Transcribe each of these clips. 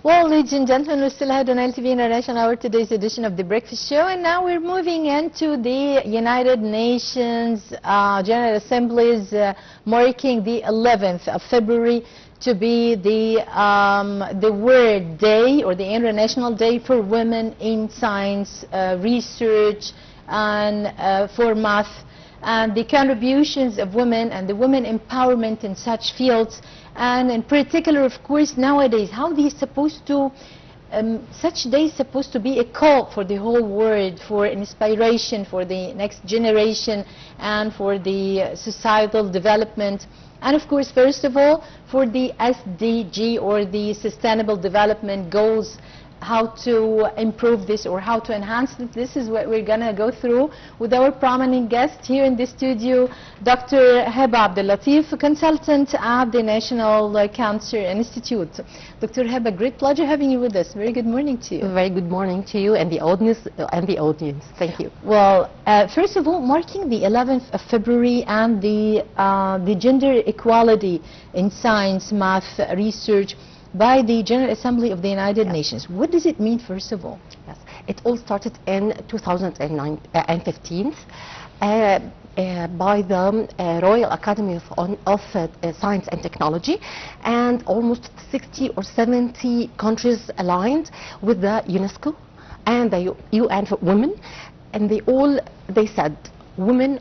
Well, ladies and gentlemen, we still had on Nile TV International our today's edition of the Breakfast Show, and now we're moving into the United Nations General Assembly's marking the 11th of February to be the World Day or the International Day for Women in Science, Research, and for math, and the contributions of women and the women empowerment in such fields, and in particular, of course, nowadays, how these supposed to, such days supposed to be a call for the whole world, for inspiration for the next generation and for the societal development. And of course, first of all, for the SDG or the Sustainable Development Goals, how to improve this or how to enhance this. This is what we're going to go through with our prominent guest here in the studio, Dr. Heba Abdel Latif, consultant at the National Cancer Institute. Dr. Heba, great pleasure having you with us. Very good morning to you. Very good morning to you and the audience. Thank you. Well, first of all, marking the 11th of February and the gender equality in science, math, research, by the General Assembly of the United Nations. What does it mean, first of all? Yes, it all started in 2015 by the Royal Academy of Science and Technology, and almost 60 or 70 countries aligned with the UNESCO and the UN for Women, and they said women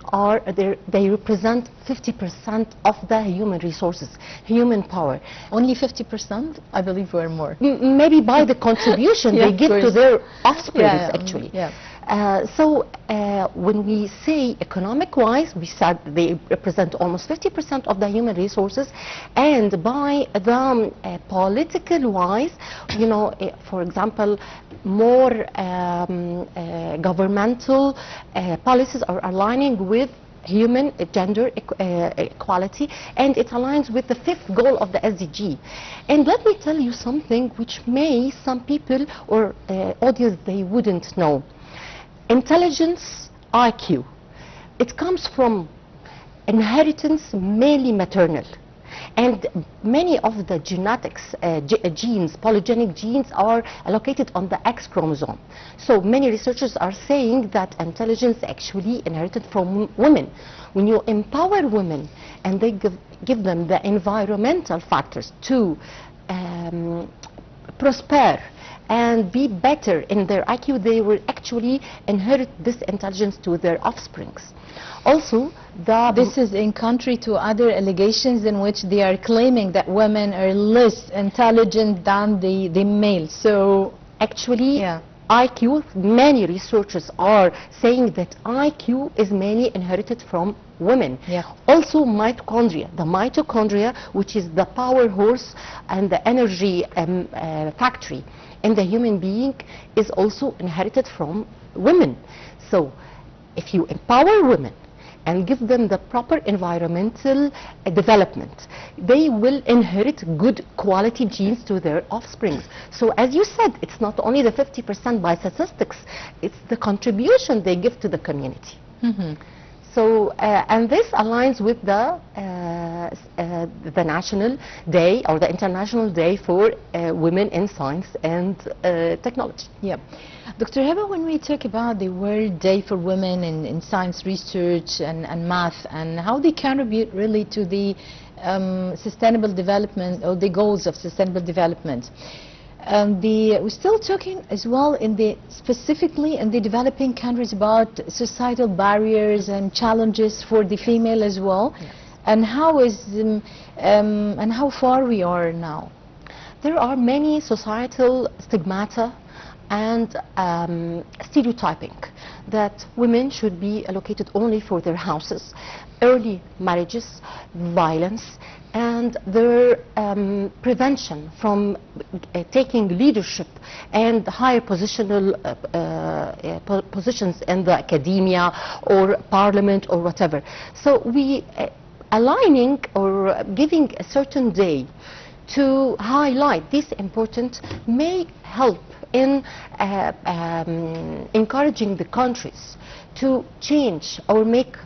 they represent 50% of the human resources, human power. Only 50%? I believe we're more. Maybe by the contribution they give to their offspring, actually. Yeah. So when we say economic-wise, we said they represent almost 50% of the human resources, and by the political-wise, you know, for example, more governmental policies are aligning with human gender equality, and it aligns with the 5th goal of the SDG. And let me tell you something which may some people or audience they wouldn't know. Intelligence, IQ, it comes from inheritance, mainly maternal, and many of the genetics genes, polygenic genes, are located on the X chromosome. So many researchers are saying that intelligence actually inherited from women. When you empower women and they give them the environmental factors to prosper and be better in their IQ, they will actually inherit this intelligence to their offsprings. Also, this is in contrary to other allegations in which they are claiming that women are less intelligent than the males. So actually, IQ, many researchers are saying that IQ is mainly inherited from women. Also mitochondria, the mitochondria, which is the power horse and the energy factory in the human being, is also inherited from women. So if you empower women and give them the proper environmental development, they will inherit good quality genes to their offspring. So as you said, it's not only the 50% by statistics, it's the contribution they give to the community. So, and this aligns with the National Day or the International Day for Women in Science and Technology. Yeah. Dr. Heba, when we talk about the World Day for Women in Science, Research and Math, and how they contribute really to the sustainable development or the goals of sustainable development, we're still talking as well specifically in the developing countries about societal barriers and challenges for the female as well, and how far we are now. There are many societal stigmata and stereotyping that women should be allocated only for their houses, early marriages, violence, and their prevention from taking leadership and higher positional positions in the academia or parliament or whatever. So we aligning or giving a certain day to highlight this important may help in encouraging the countries to change or make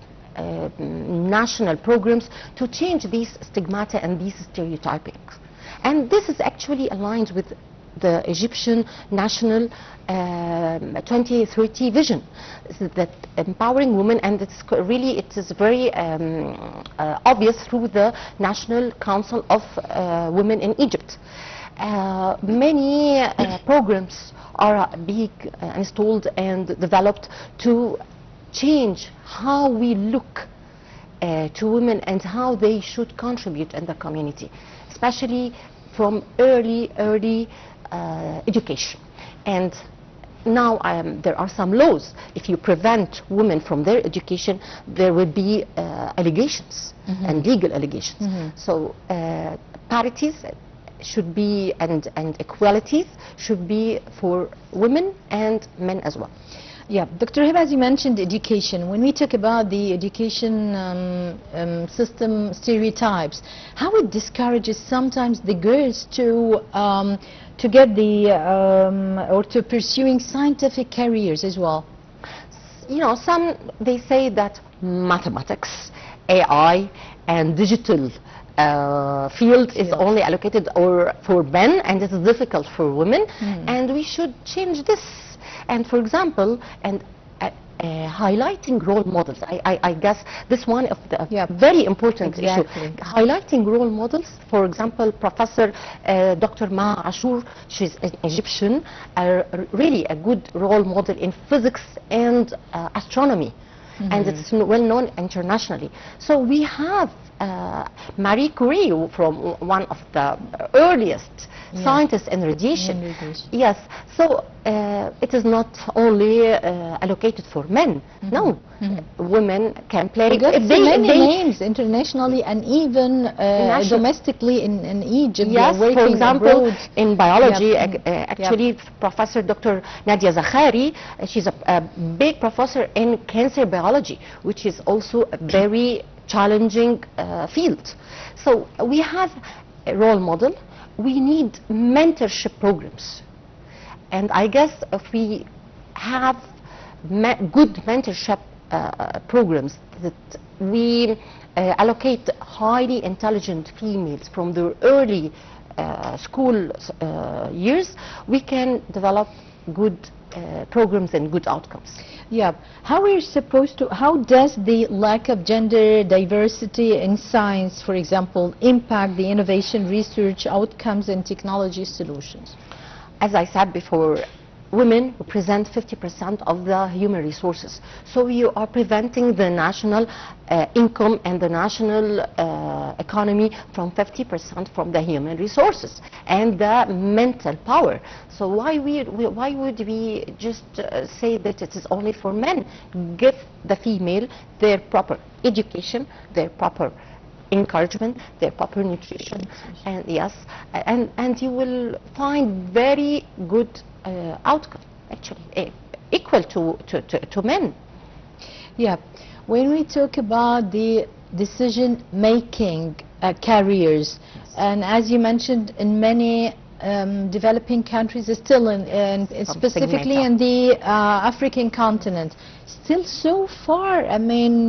national programs to change these stigmata and these stereotypings. And this is actually aligned with the Egyptian national 2030 vision, that empowering women, and it's really, it is very obvious through the National Council of Women in Egypt. Many programs are being installed and developed to change how we look to women and how they should contribute in the community, especially from early education. And now there are some laws. If you prevent women from their education, there will be allegations and legal allegations. So parities should be, and equalities should be for women and men as well. Yeah, Dr. Heba, as you mentioned education, when we talk about the education system stereotypes, how it discourages sometimes the girls to get the or to pursuing scientific careers as well? You know, some, they say that mathematics, AI and digital field is only allocated or for men, and it is difficult for women, and we should change this. And for example, and highlighting role models, I guess this one of the very important issue. Highlighting role models, for example, Professor Dr. Ma Ashur, she's an Egyptian, really a good role model in physics and astronomy, and it's well known internationally. So we have Marie Curie, from one of the earliest scientists in radiation. Yes, so it is not only allocated for men. No, women can play. If many names internationally and even domestically in Egypt. Yes, for example, abroad. In biology, actually, Professor Dr. Nadia Zakhari, she's a big professor in cancer biology, which is also a very challenging field. So we have a role model. We need mentorship programs, and I guess if we have good mentorship programs, that we allocate highly intelligent females from their early school years, we can develop good programs and good outcomes. Yeah, how we're supposed to, how does the lack of gender diversity in science, for example, impact the innovation, research, outcomes and technology solutions? As I said before, women represent 50% of the human resources. So you are preventing the national income and the national economy from 50% from the human resources and the mental power. So why would we just say that it is only for men? Give the female their proper education, their proper encouragement, their proper nutrition, and yes, and you will find very good outcome, actually, equal to men. Yeah, when we talk about the decision-making careers, and as you mentioned, in many developing countries, still specifically in the African continent, still so far, I mean,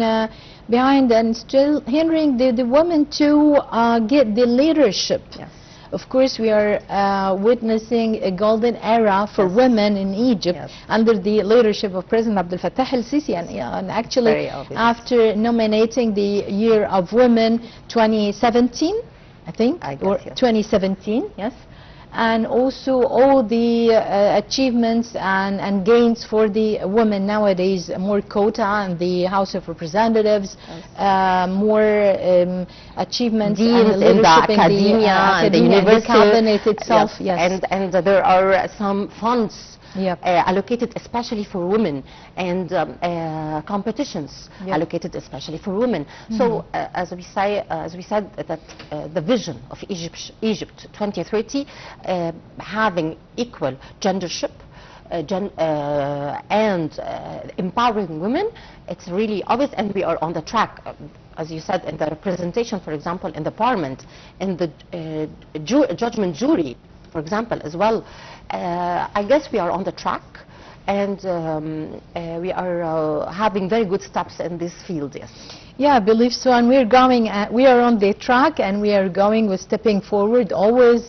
behind, and still hindering the women to get the leadership. Yes. Of course, we are witnessing a golden era for women in Egypt under the leadership of President Abdel al-Sisi, and actually after nominating the Year of Women 2017, I think, or 2017, yes, and also all the achievements and gains for the women nowadays, more quota in the House of Representatives, more achievements in the academia and the university, cabinet itself, and there are some funds allocated especially for women, and competitions allocated especially for women. So as we said that the vision of Egypt 2030, having equal gendership and empowering women, it's really obvious, and we are on the track. As you said, in the representation, for example, in the parliament, in the judgment jury, for example, as well. I guess we are on the track, and we are having very good steps in this field, yes. Yeah, I believe so, and we're going. We are on the track, and we are going. We're stepping forward, always,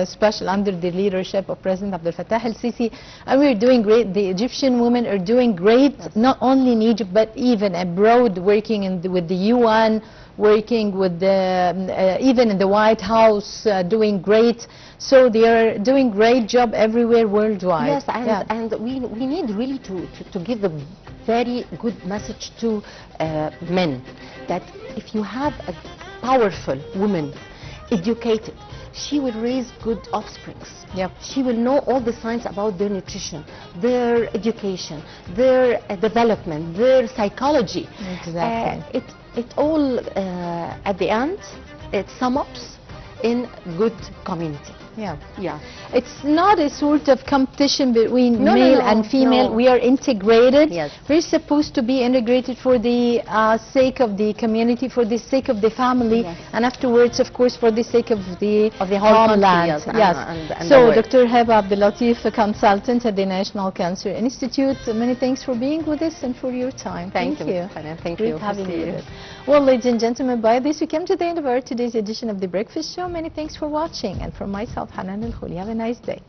special under the leadership of President Abdel Fattah el-Sisi, and we're doing great. The Egyptian women are doing great, not only in Egypt but even abroad, working with the UN, working with the even in the White House, doing great. So they are doing great job everywhere worldwide. Yes, and we need really to give a very good message to men, that if you have a powerful woman, educated, she will raise good offsprings. Yep. She will know all the science about their nutrition, their education, their development, their psychology. Exactly. It all, at the end, it sums up in good community. Yeah. Yeah. It's not a sort of competition between No, male no, no, and female. no. We are integrated. Yes. We're supposed to be integrated for the sake of the community, for the sake of the family, Yes. and afterwards, of course, for the sake of the whole homeland. country, Yes. And So, the world. Dr. Heba Abdel, a consultant at the National Cancer Institute, many thanks for being with us and for your time. Thank you. you. Thank Great you. having See you you. with us. Well, ladies and gentlemen, by this we come to the end of our today's edition of The Breakfast Show. Many thanks for watching, and from myself, Hanan Al-Khuli, have a nice day.